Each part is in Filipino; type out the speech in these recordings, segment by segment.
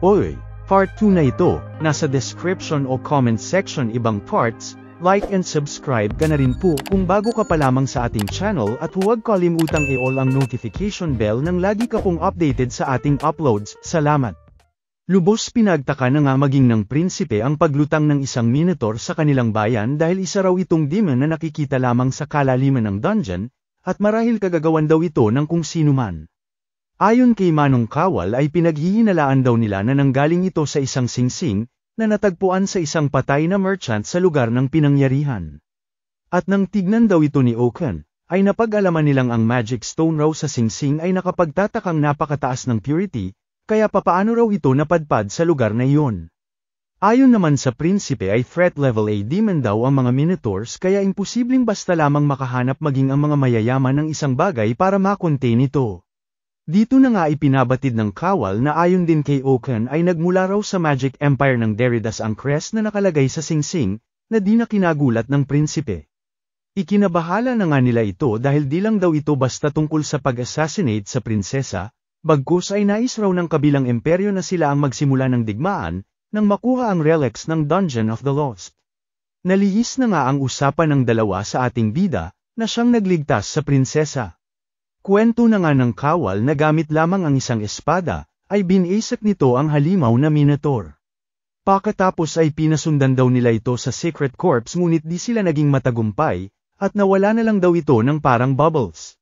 Oy, part 2 na ito, nasa description o comment section ibang parts, like and subscribe ka na rin po kung bago ka pa lamang sa ating channel at huwag kalimutang i-all ang notification bell nang lagi ka pong updated sa ating uploads, salamat. Lubos pinagtaka na nga maging ng prinsipe ang paglutang ng isang minotaur sa kanilang bayan dahil isa raw itong demon na nakikita lamang sa kalaliman ng dungeon, at marahil kagagawan daw ito ng kung sino man. Ayon kay Manong Kawal ay pinaghihinalaan daw nila na nanggaling ito sa isang singsing, na natagpuan sa isang patay na merchant sa lugar ng pinangyarihan. At nang tignan daw ito ni Oaken, ay napag-alaman nilang ang magic stone raw sa singsing ay nakapagtatakang napakataas ng purity, kaya papaano raw ito napadpad sa lugar na iyon. Ayon naman sa prinsipe ay threat level A demon daw ang mga minotaurs kaya imposibleng basta lamang makahanap maging ang mga mayayaman ng isang bagay para makontain ito. Dito na nga ipinabatid ng Kawal na ayon din kay Oaken ay nagmula raw sa Magic Empire ng Deridas ang crest na nakalagay sa singsing, na di na kinagulat ng prinsipe. Ikinabahala na nga nila ito dahil di lang daw ito basta tungkol sa pag-assassinate sa prinsesa, bagkus ay nais raw ng kabilang imperyo na sila ang magsimula ng digmaan, nang makuha ang relics ng Dungeon of the Lost. Nalihis na nga ang usapan ng dalawa sa ating bida, na siyang nagligtas sa prinsesa. Kwento na nga ng Kawal na gamit lamang ang isang espada, ay binisak nito ang halimaw na minotaur. Pagkatapos ay pinasundan daw nila ito sa secret corps ngunit di sila naging matagumpay, at nawala na lang daw ito ng parang bubbles.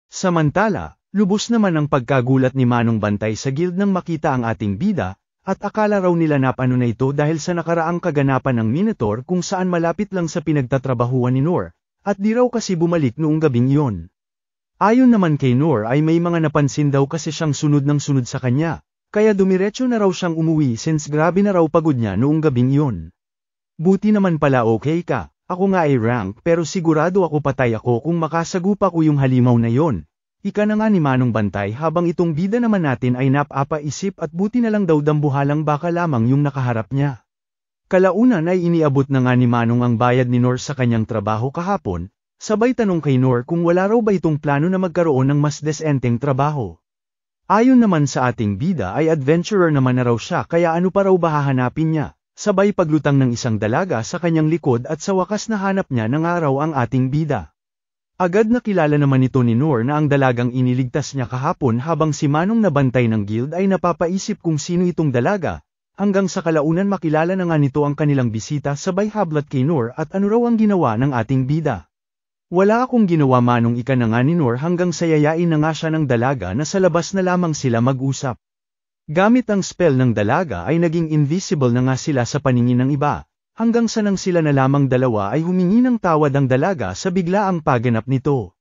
Samantala, lubos naman ang pagkagulat ni Manong Bantay sa guild nang makita ang ating bida, at akala raw nila napano na ito dahil sa nakaraang kaganapan ng minotaur kung saan malapit lang sa pinagtatrabahuan ni Noor, at di raw kasi bumalik noong gabing iyon. Ayon naman kay Noor ay may mga napansin daw kasi siyang sunod ng sunod sa kanya, kaya dumiretso na raw siyang umuwi since grabe na raw pagod niya noong gabing iyon. Buti naman pala okay ka, ako nga ay rank pero sigurado ako patay ako kung makasagupa ko yung halimaw na yon. Ika na nga ni Manong Bantay habang itong bida naman natin ay napapaisip at buti na lang daw dambuhalang baka lamang yung nakaharap niya. Kalaunan ay iniabot na nga ni Manong ang bayad ni Noor sa kanyang trabaho kahapon, sabay tanong kay Noor kung wala raw ba itong plano na magkaroon ng mas desenteng trabaho. Ayon naman sa ating bida ay adventurer naman na raw siya kaya ano pa raw ba hahanapin niya, sabay paglutang ng isang dalaga sa kanyang likod at sa wakas nahanap niya ng araw ang ating bida. Agad nakilala naman ito ni Noor na ang dalagang iniligtas niya kahapon habang si Manong na bantay ng guild ay napapaisip kung sino itong dalaga, hanggang sa kalaunan makilala na nga nito ang kanilang bisita sabay hablat kay Noor at ano raw ang ginawa ng ating bida. Wala akong ginawa Manong, ika na nga ni Noor hanggang sayayain na nga siya ng dalaga na sa labas na lamang sila mag-usap. Gamit ang spell ng dalaga ay naging invisible na nga sila sa paningin ng iba, hanggang sa nang sila na lamang dalawa ay humingi ng tawad ang dalaga sa biglaang pagganap nito.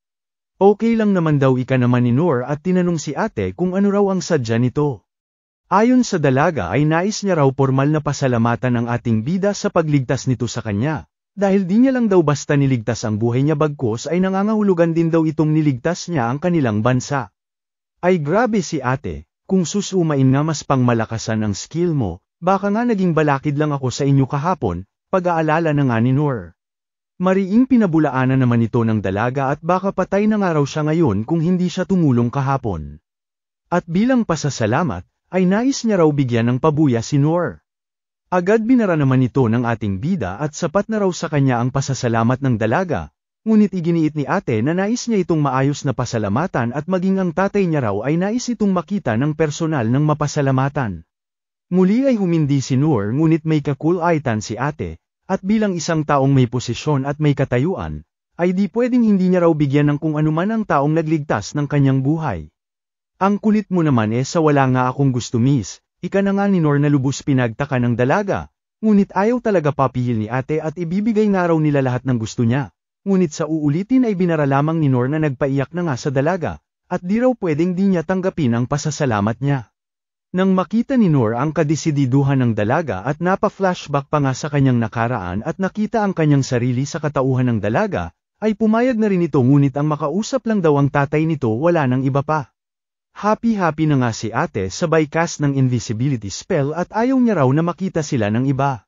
Okay lang naman daw ika naman ni Noor at tinanong si ate kung ano raw ang sadya nito. Ayon sa dalaga ay nais niya raw pormal na pasalamatan ng ating bida sa pagligtas nito sa kanya. Dahil di niya lang daw basta niligtas ang buhay niya bagkus ay nangangahulugan din daw itong niligtas niya ang kanilang bansa. Ay grabe si ate, kung susumain nga mas pangmalakasan ang skill mo, baka nga naging balakid lang ako sa inyo kahapon, pag-aalala na nga ni Noor. Mariing pinabulaanan naman ito ng dalaga at baka patay na nga raw siya ngayon kung hindi siya tumulong kahapon. At bilang pasasalamat, ay nais niya raw bigyan ng pabuya si Noor. Agad binara naman ito ng ating bida at sapat na raw sa kanya ang pasasalamat ng dalaga, ngunit iginiit ni ate na nais niya itong maayos na pasalamatan at maging ang tatay niya raw ay nais itong makita ng personal ng mapasalamatan. Muli ay humindi si Noor ngunit may kakulaitan si ate, at bilang isang taong may posisyon at may katayuan, ay di pwedeng hindi niya raw bigyan ng kung anuman ang taong nagligtas ng kanyang buhay. Ang kulit mo naman sa wala nga akong gusto miss. Ika na nga ni Noor na lubos pinagtaka ng dalaga, ngunit ayaw talaga papihil ni ate at ibibigay nga raw nila lahat ng gusto niya. Ngunit sa uulitin ay binara lamang ni Noor na nagpaiyak na nga sa dalaga, at di raw pwedeng di niya tanggapin ang pasasalamat niya. Nang makita ni Noor ang kadesididuhan ng dalaga at napa-flashback pa nga sa kanyang nakaraan at nakita ang kanyang sarili sa katauhan ng dalaga, ay pumayag na rin ito ngunit ang makausap lang daw ang tatay nito wala nang iba pa. Happy na nga si ate sabay cast ng invisibility spell at ayaw niya raw na makita sila ng iba.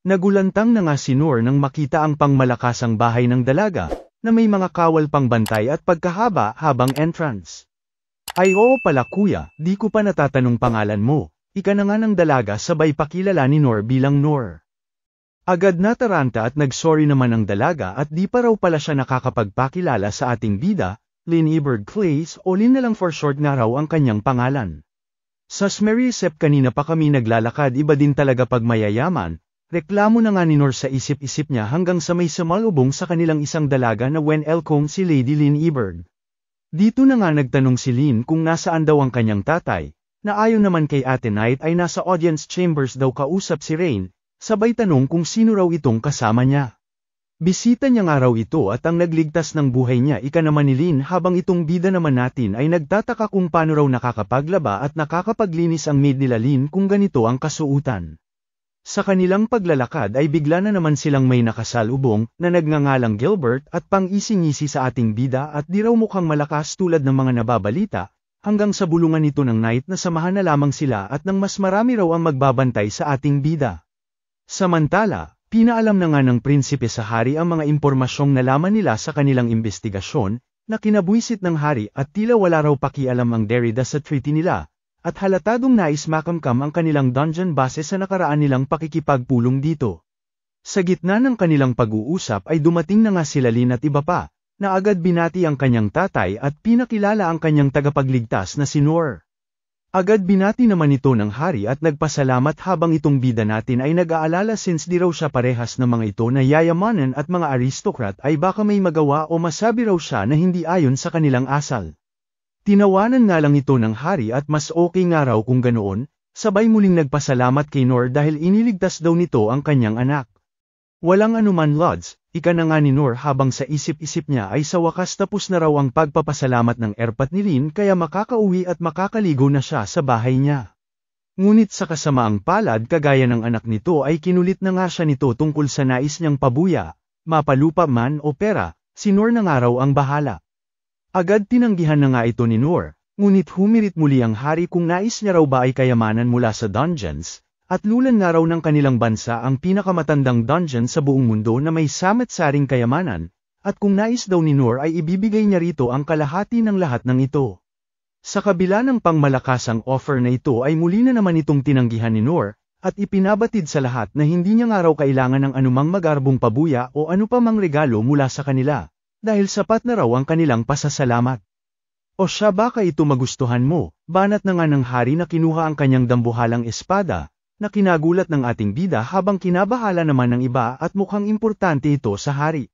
Nagulantang na nga si Noor nang makita ang pangmalakasang bahay ng dalaga, na may mga kawal pang bantay at pagkahaba habang entrance. Ay oo pala kuya, di ko pa natatanong pangalan mo, ika na nga ng dalaga sabay pakilala ni Noor bilang Noor. Agad na taranta at nagsorry naman ang dalaga at di pa raw pala siya nakakapagpakilala sa ating bida, Lynn Eberg Clays o Lynn na lang for short na raw ang kanyang pangalan. Sa Smerisep kanina pa kami naglalakad, iba din talaga pag mayayaman. Reklamo na nga ni Noor sa isip-isip niya hanggang sa may sumalubong sa kanilang isang dalaga na Wen Elcong si Lady Lynn Eberg. Dito na nga nagtanong si Lynn kung nasaan daw ang kanyang tatay, na ayon naman kay Ate Knight ay nasa audience chambers daw kausap si Rain, sabay tanong kung sino raw itong kasama niya. Bisita niya nga raw ito at ang nagligtas ng buhay niya ika naman ni Lynn, habang itong bida naman natin ay nagtataka kung paano raw nakakapaglaba at nakakapaglinis ang maid nila Lynn kung ganito ang kasuutan. Sa kanilang paglalakad ay bigla na naman silang may nakasalubong na nagngangalang Gilbert at pang-ising-isi sa ating bida at di raw mukhang malakas tulad ng mga nababalita, hanggang sa bulungan nito ng Knight na samahan na lamang sila at nang mas marami raw ang magbabantay sa ating bida. Samantala, pinaalam na nga ng prinsipe sa hari ang mga impormasyong nalaman nila sa kanilang investigasyon, na kinabuisit ng hari at tila wala raw pakialam ang Derrida sa treaty nila. At halatadong nais makamkam ang kanilang dungeon base sa nakaraan nilang pakikipagpulong dito. Sa gitna ng kanilang pag-uusap ay dumating na nga sila Lynn at iba pa, na agad binati ang kanyang tatay at pinakilala ang kanyang tagapagligtas na si Noor. Agad binati naman ito ng hari at nagpasalamat, habang itong bida natin ay nag-aalala since di raw siya parehas ng mga ito na yayamanan at mga aristokrat ay baka may magawa o masabi raw siya na hindi ayon sa kanilang asal. Tinawanan nga lang ito ng hari at mas okay nga raw kung ganoon, sabay muling nagpasalamat kay Noor dahil iniligtas daw nito ang kanyang anak. Walang anuman Lods, ika na nga ni Noor, habang sa isip-isip niya ay sa wakas tapos na raw ang pagpapasalamat ng erpat ni Lynn kaya makakauwi at makakaligo na siya sa bahay niya. Ngunit sa kasamaang palad kagaya ng anak nito ay kinulit na nga siya nito tungkol sa nais niyang pabuya, mapalupa man o pera, si Noor na nga raw ang bahala. Agad tinanggihan na nga ito ni Noor, ngunit humirit muli ang hari kung nais niya raw ba ay kayamanan mula sa dungeons, at lulan nga raw ng kanilang bansa ang pinakamatandang dungeon sa buong mundo na may samat-saring kayamanan, at kung nais daw ni Noor ay ibibigay niya rito ang kalahati ng lahat ng ito. Sa kabila ng pangmalakasang offer na ito ay muli na naman itong tinanggihan ni Noor, at ipinabatid sa lahat na hindi niya nga raw kailangan ng anumang magarbong pabuya o ano pa mang regalo mula sa kanila. Dahil sapat na raw ang kanilang pasasalamat. O siya, baka ito magustuhan mo, banat na nga ng hari na kinuha ang kanyang dambuhalang espada, na kinagulat ng ating bida habang kinabahala naman ng iba at mukhang importante ito sa hari.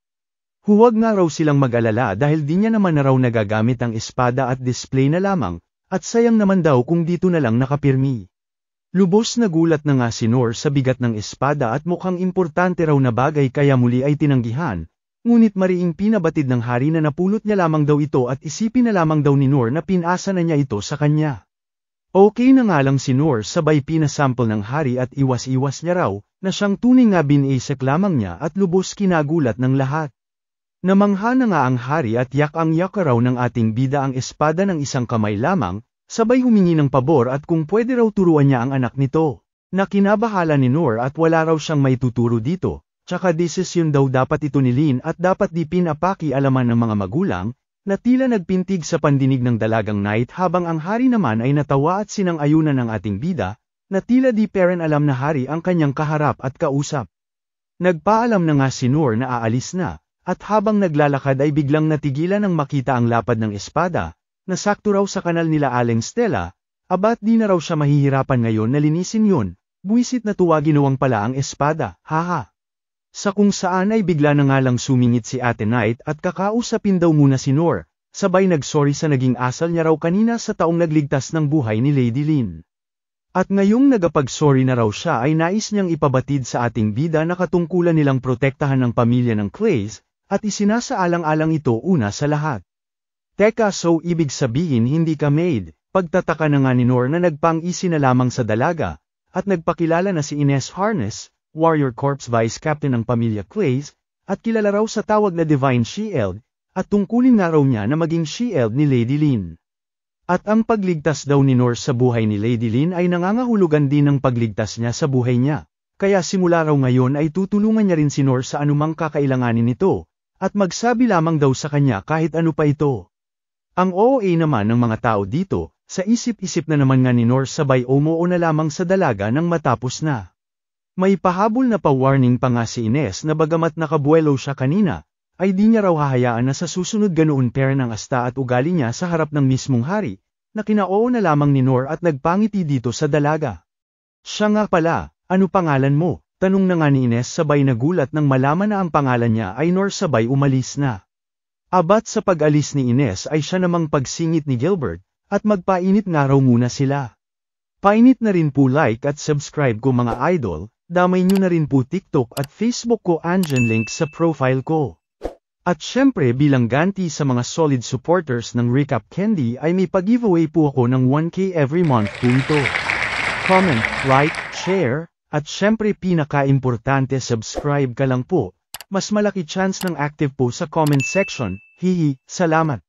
Huwag nga raw silang mag-alala dahil di niya naman na raw nagagamit ang espada at display na lamang, at sayang naman daw kung dito na lang nakapirmi. Lubos na gulat na nga si Noor sa bigat ng espada at mukhang importante raw na bagay kaya muli ay tinanggihan. Ngunit mariing pinabatid ng hari na napulot niya lamang daw ito at isipin na lamang daw ni Noor na pinasa na niya ito sa kanya. Okay na nga lang si Noor, sabay pinasample ng hari at iwas-iwas niya raw, na siyang tunay nga binasek lamang niya at lubos kinagulat ng lahat. Namangha na nga ang hari at yak raw ng ating bida ang espada ng isang kamay lamang, sabay humingi ng pabor at kung pwede raw turuan niya ang anak nito, na kinabahala ni Noor at wala raw siyang may tuturo dito. Tsaka desisyon daw dapat ito ni Lynn at dapat di pinapaki-alaman ng mga magulang, na tila nagpintig sa pandinig ng dalagang Knight habang ang hari naman ay natawa at sinang-ayunan ng ating bida, na tila di peren alam na hari ang kanyang kaharap at kausap. Nagpaalam na nga si Noor na aalis na, at habang naglalakad ay biglang natigilan nang makita ang lapad ng espada, na sakto raw sa kanal nila Aling Stella, abat di na raw siya mahihirapan ngayon na linisin yun, buwisit na tuwa ginawang pala ang espada, haha. Sa kung saan ay bigla na nga lang sumingit si Ate Knight at kakausapin daw muna si Noor, sabay nagsorry sa naging asal niya raw kanina sa taong nagligtas ng buhay ni Lady Lynn. At ngayong nagapag-sorry na raw siya ay nais niyang ipabatid sa ating bida na katungkulan nilang protektahan ng pamilya ng Clays, at isinasaalang-alang ito una sa lahat. Teka, so ibig sabihin hindi ka maid? Pagtataka na nga ni Noor na nagpang-isi na lamang sa dalaga, at nagpakilala na si Ines Harness, Warrior Corps Vice Captain ng pamilya Clays, at kilala raw sa tawag na Divine Shield, at tungkulin nga raw niya na maging shield ni Lady Lynn. At ang pagligtas daw ni Noor sa buhay ni Lady Lynn ay nangangahulugan din ng pagligtas niya sa buhay niya, kaya simula raw ngayon ay tutulungan niya rin si Noor sa anumang kakailanganin nito, at magsabi lamang daw sa kanya kahit ano pa ito. Ang OA naman ng mga tao dito, Sa isip-isip na naman nga ni Nor sabay umuo na lamang sa dalaga nang matapos na. May pahabol na pa-warning pa nga si Ines na bagamat nakabuelo siya kanina, ay di niya raw hahayaan na sa susunod ganoon pair ng asta at ugali niya sa harap ng mismong hari, na kinao na lamang ni Nor at nagpangiti dito sa dalaga. Siya nga pala, ano pangalan mo? Tanong na nga ni Ines sabay nagulat nang malaman na ang pangalan niya ay Nor sabay umalis na. Abat sa pag-alis ni Ines ay siya namang pagsingit ni Gilbert, at magpainit nga raw muna sila. Painit na rin po like at subscribe ko mga idol, damay nyo na rin po TikTok at Facebook ko andyan link sa profile ko. At syempre bilang ganti sa mga solid supporters ng Recap Candy ay may pag-giveaway po ako ng 1K every month po ito. Comment, like, share, at syempre pinaka-importante subscribe ka lang po, mas malaki chance ng active po sa comment section, hihi, salamat.